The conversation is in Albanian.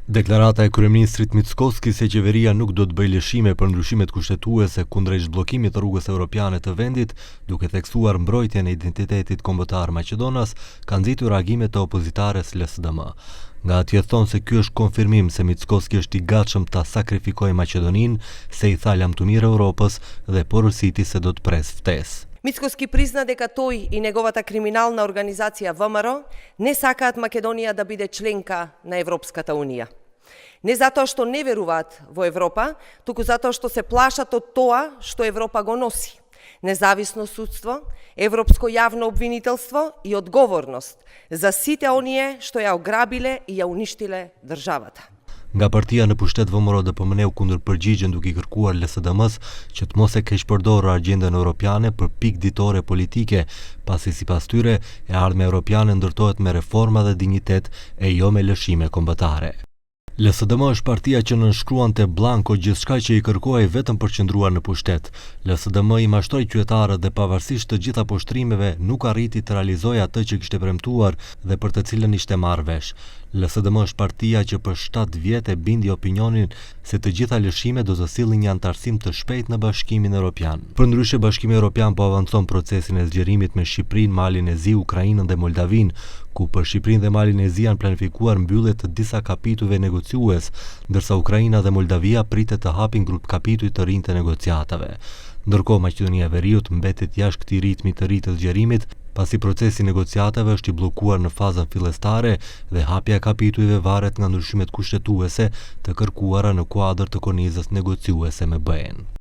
Deklarata e kryeministrit Mickoski se qeveria nuk do të bëjë lëshime për ndryshimet kushtetuese kundrejt zhbllokimit të rrugës evropiane të vendit, duke theksuar mbrojtjen e identitetit kombëtar Maqedonas, ka nxitur reagime të opozitares LSDM. Nga atje thonë se ky është konfirmim se Mickoski është i gatshëm ta sakrifikojë Maqedoninë, se i tha lam të mirë Evropës dhe porositi se do të pres ftesë. Mickoski призна дека тој и неговата криминална организација ВМРО не сакаат Македонија да биде членка на Европската Унија. Не затоа што не веруваат во Европа, туку затоа што се плашат од тоа што Европа го носи. Независно судство, европско јавно обвинителство и одговорност за сите оние што ја ограбиле и ја уништиле државата. Nga partia në pushtet VMRO DPMNeu kundër përgjigjen duke i kërkuar LSDM-s që të mos e keq përdorur agjendën europiane për pikë ditore politike, pasi sipas tyre e ardhmja europiane ndërtohet me reforma dhe dinjitet e jo me lëshime kombëtare. LSDM është partia që nënshkruante blanko gjithçka që i kërkohej vetëm për qëndruar në pushtet. LSDM i mashtroi qytetarët dhe pavarësisht të gjitha poshtrimeve nuk arriti të realizojë atë që kishte premtuar dhe për të cilën ishte marrë vesh. LSDM është partia që për 7 vjet e bindi opinionin se të gjitha lëshimet do të sillin një antarësim të shpejtë në Bashkimin Evropian. Përndryshe, Bashkimi Evropian po avancon procesin e zgjerimit me Shqipërinë, Malin e Zi, Ukrainën dhe Moldavinë, ku për Shqipërinë dhe Malin e Zi janë planifikuar mbyllje të disa kapitujve negociues, ndërsa Ukraina dhe Moldavia pritet të hapin grup kapituj të rinj të negociatave. Ndërkohë, Maqedonia e Veriut mbetet jashtë këtij ritmi të ri të zgjerimit, pasi procesi negociatave është i bllokuar në fazën fillestare dhe hapja e kapitujve varet nga ndryshimet kushtetuese të kërkuara në kuadër të kornizës negociuese me BE-n.